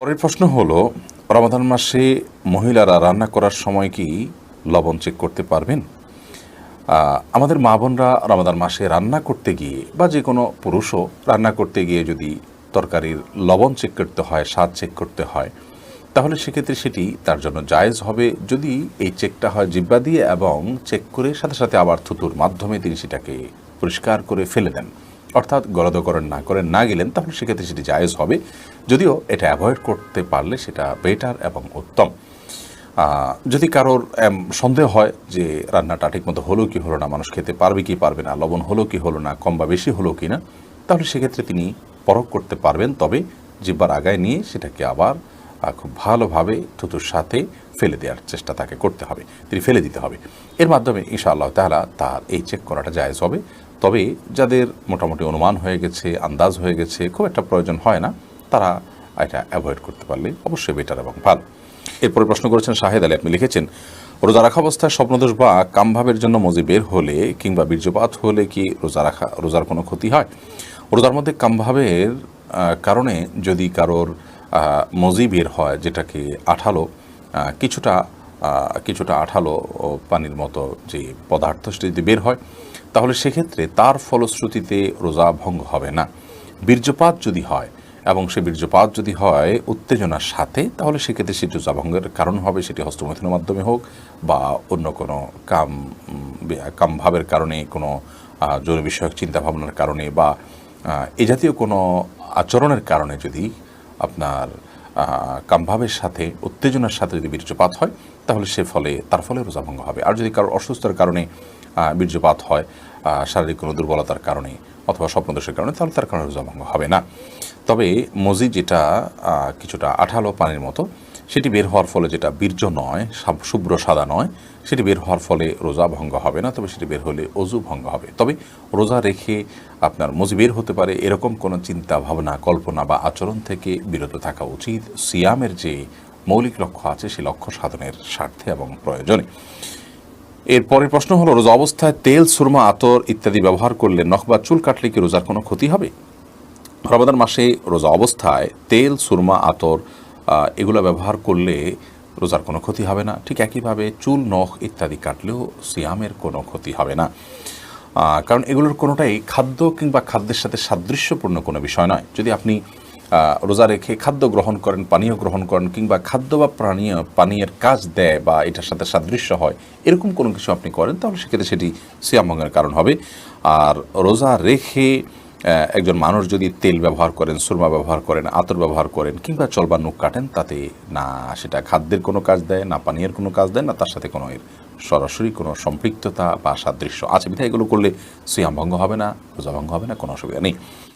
পরের প্রশ্ন হলো, রমাদান মাসে মহিলারা রান্না করার সময় কি লবণ চেক করতে পারবেন? আমাদের মা বোনরা রমাদান মাসে রান্না করতে গিয়ে বা যে কোনো পুরুষও রান্না করতে গিয়ে যদি তরকারির লবণ চেক করতে হয়, স্বাদ চেক করতে হয়, তাহলে সেক্ষেত্রে সেটি তার জন্য জায়েজ হবে যদি এই চেকটা হয় জিহ্বা দিয়ে এবং চেক করে সাথে সাথে আবার থুতুর মাধ্যমে তিনি সেটাকে পরিষ্কার করে ফেলে দেন, অর্থাৎ গলদকরণ না গেলেন, তাহলে সেক্ষেত্রে সেটি জায়েজ হবে। যদিও এটা অ্যাভয়েড করতে পারলে সেটা বেটার এবং উত্তম। যদি কারোর সন্দেহ হয় যে রান্নাটা ঠিকমতো হলো কি হলো না, মানুষ খেতে পারবে কি পারবে না, লবণ হলো কি হলো না, কম বা বেশি হলো কি না, তাহলে সেক্ষেত্রে তিনি পরখ করতে পারবেন। তবে জিহ্বার আগায় নিয়ে সেটাকে আবার খুব ভালোভাবে থুতুর সাথে ফেলে দেওয়ার চেষ্টা তাকে করতে হবে, তিনি ফেলে দিতে হবে। এর মাধ্যমে ইনশাআল্লাহ তাআলা তার এই চেক করাটা জায়েজ হবে। তবে যাদের মোটামুটি অনুমান হয়ে গেছে, আন্দাজ হয়ে গেছে, খুব একটা প্রয়োজন হয় না, তারা এটা অ্যাভয়েড করতে পারলে অবশ্যই বেটার এবং ভালো। এরপরে প্রশ্ন করেছেন শাহেদ আলী, আপনি লিখেছেন, রোজা রাখা অবস্থায় স্বপ্নদোষ বা কামভাবের জন্য মজি বের হলে কিংবা বীর্যপাত হলে কি রোজার কোনো ক্ষতি হয়? রোজার মধ্যে কামভাবের কারণে যদি কারোর মজি বের হয়, যেটাকে আঠালো কিছুটা আঠালো পানির মতো যে পদার্থ সেটা যদি বের হয়, তাহলে সেক্ষেত্রে তার ফলশ্রুতিতে রোজা ভঙ্গ হবে না। বীর্যপাত যদি হয় এবং সে বীর্যপাত যদি হয় উত্তেজনার সাথে, তাহলে সেক্ষেত্রে সেটি রোজা ভঙ্গের কারণ হবে, সেটি হস্তমৈথুনের মাধ্যমে হোক বা অন্য কোনো কামভাবের কারণে, কোনো যৌন বিষয়ক চিন্তাভাবনার কারণে বা এ জাতীয় কোনো আচরণের কারণে যদি আপনার কামভাবের সাথে উত্তেজনার সাথে যদি বীর্যপাত হয়, তাহলে তার ফলে রোজা ভঙ্গ হবে। আর যদি কারোর অসুস্থতার কারণে বীর্যপাত হয়, শারীরিক কোনো দুর্বলতার কারণে অথবা স্বপ্নদোষের কারণে, তাহলে তার কারণে রোজা ভঙ্গ হবে না। তবে মজি যেটা কিছুটা আঠালো পানির মতো, সেটি বের হওয়ার ফলে, যেটা বীর্য নয়, শুভ্র সাদা নয়, সেটি বের হওয়ার ফলে রোজা ভঙ্গ হবে না। তবে সেটি বের হলে অজু ভঙ্গ হবে। তবে রোজা রেখে আপনার মজি বের হতে পারে এরকম কোনো চিন্তা ভাবনা, কল্পনা বা আচরণ থেকে বিরত থাকা উচিত, সিয়ামের যে মৌলিক লক্ষ্য আছে সেই লক্ষ্য সাধনের স্বার্থে এবং প্রয়োজনে। এর পরের প্রশ্ন হলো, রোজা অবস্থায় তেল, সুরমা, আতর ইত্যাদি ব্যবহার করলে নখ বা চুল কাটলে কি রোজার কোনো ক্ষতি হবে? রমাদান মাসে রোজা অবস্থায় তেল, সুরমা, আতর এগুলো ব্যবহার করলে রোজার কোনো ক্ষতি হবে না। ঠিক একইভাবে চুল, নখ ইত্যাদি কাটলেও সিয়ামের কোনো ক্ষতি হবে না, কারণ এগুলোর কোনোটাই খাদ্য কিংবা খাদ্যের সাথে সাদৃশ্যপূর্ণ কোনো বিষয় নয়। যদি আপনি রোজা রেখে খাদ্য গ্রহণ করেন, পানীয় গ্রহণ করেন, কিংবা খাদ্য বা পানীয়ের কাজ দেয় বা এটার সাথে সাদৃশ্য হয়, এরকম কোনো কিছু আপনি করেন, তাহলে সেক্ষেত্রে সেটি সিয়াম ভঙ্গের কারণ হবে। আর রোজা রেখে একজন মানুষ যদি তেল ব্যবহার করেন, সুরমা ব্যবহার করেন, আতর ব্যবহার করেন, কিংবা চলবা নখ কাটেন, তাতে না সেটা খাদ্যের কোনো কাজ দেয়, না পানীয়ের কোনো কাজ দেয়, না তার সাথে কোনো এর সরাসরি কোনো সম্পৃক্ততা বা সাদৃশ্য আছে। বিধায় এগুলো করলে সিয়াম ভঙ্গ হবে না, রোজা ভঙ্গ হবে না, কোনো অসুবিধা নেই।